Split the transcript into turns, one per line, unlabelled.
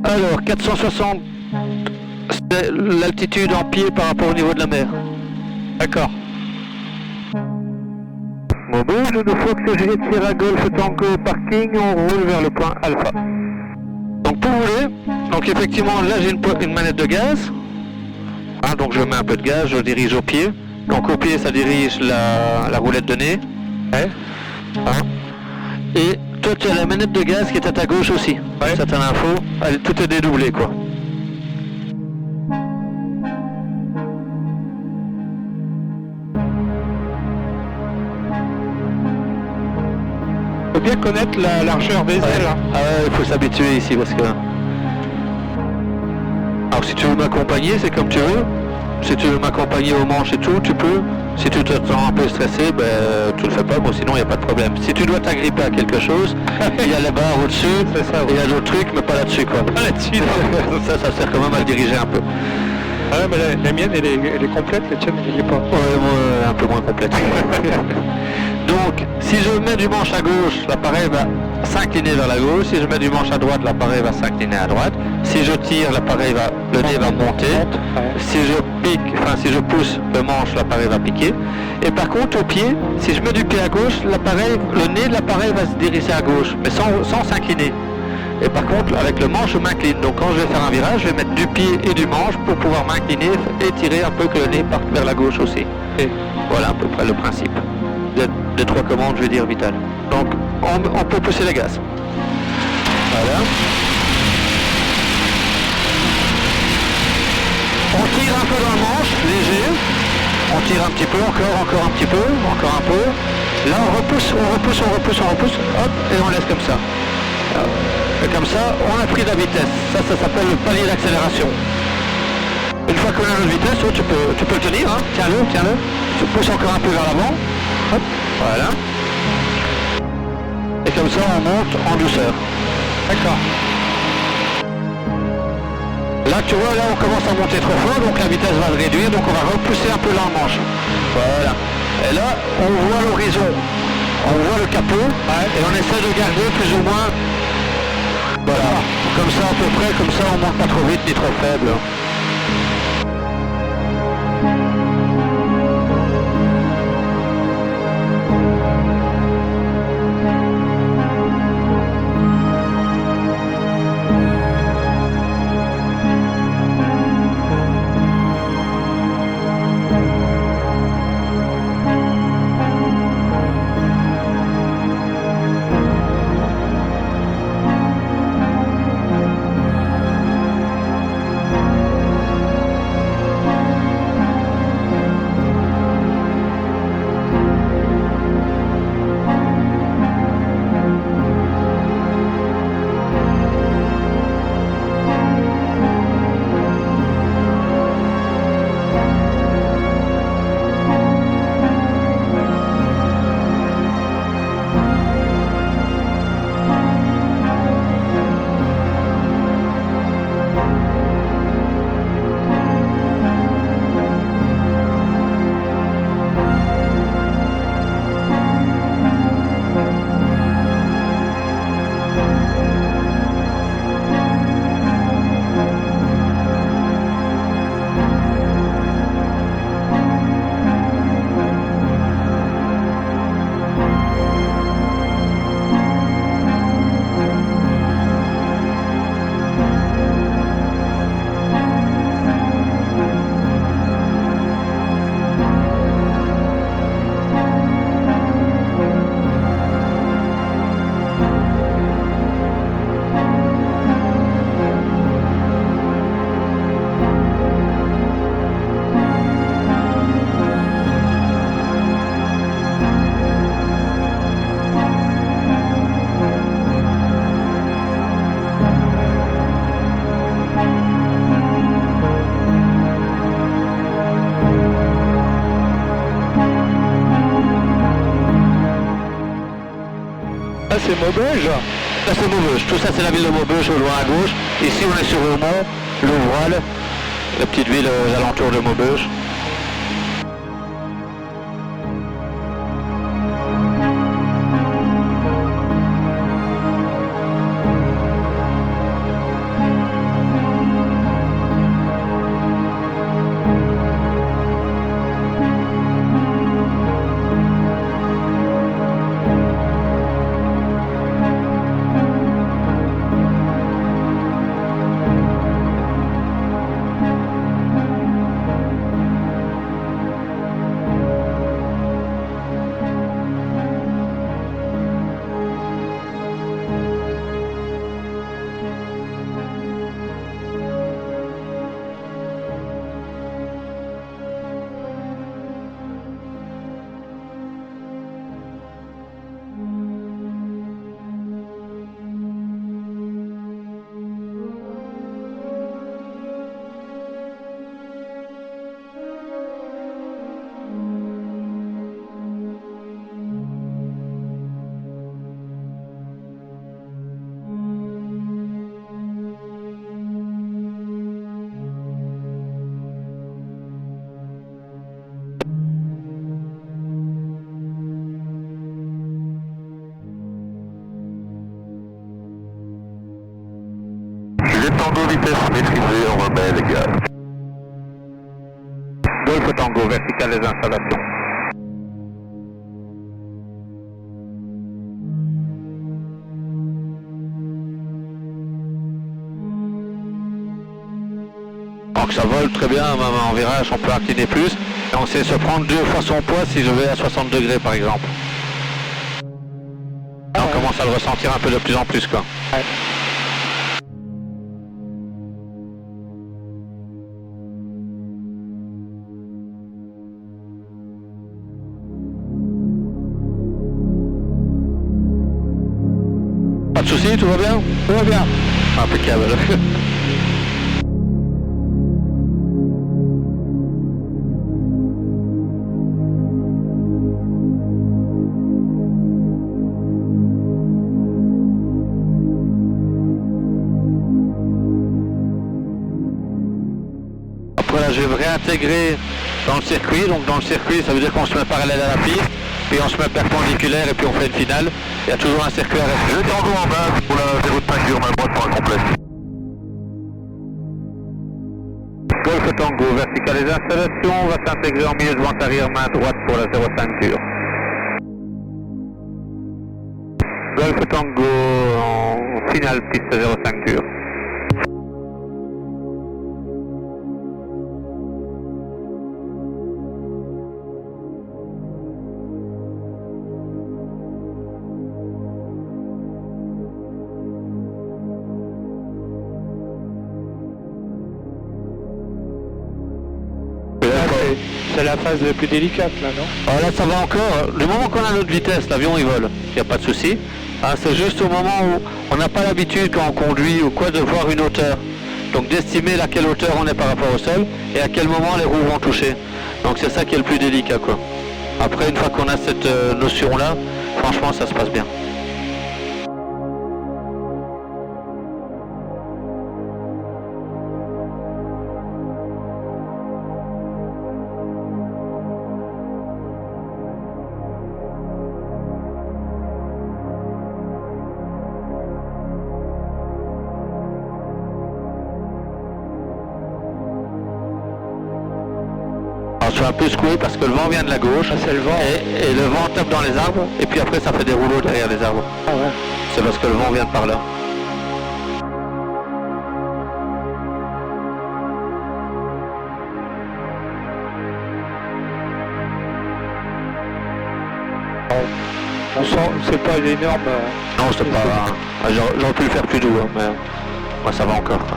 Alors, 460, c'est l'altitude en pied par rapport au niveau de la mer.
D'accord.
Maubeuge, de Fox Juliette Sierra Golf Tango Parking, on roule vers le point Alpha. Donc pour rouler, donc effectivement là j'ai une manette de gaz. Hein, donc je mets un peu de gaz, je dirige au pied. Donc au pied ça dirige la roulette de nez.
Ouais.
Hein. Et toi tu as la manette de gaz qui est à ta gauche aussi.
Ouais.
Ça t'as l'info, tout est dédoublé quoi.
Faut bien connaître la largeur des ailes. Hein.
Ah ouais, il faut s'habituer ici parce que... Alors si tu veux m'accompagner, c'est comme tu veux. Si tu veux m'accompagner au manche et tout, tu peux. Si tu te sens un peu stressé, ben tu le fais pas, bon sinon il n'y a pas de problème. Si tu dois t'agripper à quelque chose, il y a la barre au-dessus, il y a d'autres trucs, mais pas là-dessus quoi.
Pas là-dessus, non.
ça sert quand même à le diriger un peu.
Ah ouais, mais la mienne elle est complète, la tienne elle n'y est pas.
Ouais, moi un peu moins complète. Donc, si je mets du manche à gauche, l'appareil va s'incliner vers la gauche. Si je mets du manche à droite, l'appareil va s'incliner à droite. Si je tire, le nez va monter.
Ouais.
Si je pousse le manche, l'appareil va piquer. Et par contre, au pied, si je mets du pied à gauche, le nez de l'appareil va se diriger à gauche, mais sans s'incliner. Et par contre, avec le manche, je m'incline. Donc quand je vais faire un virage, je vais mettre du pied et du manche pour pouvoir m'incliner et tirer un peu que le nez parte vers la gauche aussi. Et voilà à peu près le principe. Des trois commandes, je vais dire, vitales. Donc, on peut pousser le gaz. Voilà. On tire un peu dans le manche, léger. On tire un petit peu, encore un petit peu, encore un peu. Là, on repousse, hop, et on laisse comme ça. Et comme ça, on a pris de la vitesse. Ça s'appelle le palier d'accélération. Une fois qu'on a notre vitesse, tu peux le tenir, hein. Tiens-le. Tu pousses encore un peu vers l'avant. Hop, voilà. Et comme ça, on monte en douceur.
D'accord.
Là, tu vois, là, on commence à monter trop fort, donc la vitesse va se réduire, donc on va repousser un peu la manche. Voilà. Et là, on voit l'horizon. On voit le capot, et on essaie de garder plus ou moins... Voilà. Comme ça, à peu près, comme ça, on monte pas trop vite ni trop faible.
Là c'est Maubeuge.
Là c'est Maubeuge, tout ça c'est la ville de Maubeuge au loin à gauche. Ici on est sur Aumont, le Voile, la petite ville aux alentours de Maubeuge.
vitesse maîtrisée, on remet les gaz.
Golf Tango, vertical les installations. Donc ça vole très bien, même en virage on peut incliner plus. Et on sait se prendre 2 fois son poids si je vais à 60 degrés par exemple. Et on commence à le ressentir un peu de plus en plus quoi.
Ouais.
Pas de soucis, tout va bien?
Tout va bien.
Impeccable. Après là je vais me réintégrer dans le circuit, donc dans le circuit ça veut dire qu'on se met parallèle à la piste, puis on se met perpendiculaire et puis on fait une finale. Il y a toujours un circuit à respecter.
Le Tango en base pour la 0,5 dur, main droite pour un complet.
Golf Tango, vertical les installations, on va s'intégrer en milieu de vente arrière, main droite pour la 0,5 dur. Golf Tango en finale piste 0,5 dur.
C'est la phase la plus délicate là, non?
Alors là ça va encore, du moment qu'on a notre vitesse, l'avion il vole, il n'y a pas de souci. Ah, c'est juste au moment où on n'a pas l'habitude quand on conduit ou quoi de voir une hauteur. Donc d'estimer à quelle hauteur on est par rapport au sol et à quel moment les roues vont toucher. Donc c'est ça qui est le plus délicat quoi. Après une fois qu'on a cette notion là, franchement ça se passe bien. Je suis un peu secoué parce que le vent vient de la gauche.
Ah, c'est le vent.
Et le vent tape dans les arbres et puis après ça fait des rouleaux derrière les arbres.
Ah ouais.
C'est parce que le vent vient de par là.
On sent, c'est pas énorme.
Non, c'est pas. J'aurais pu le faire plus doux, hein, mais moi ça va encore. Quoi.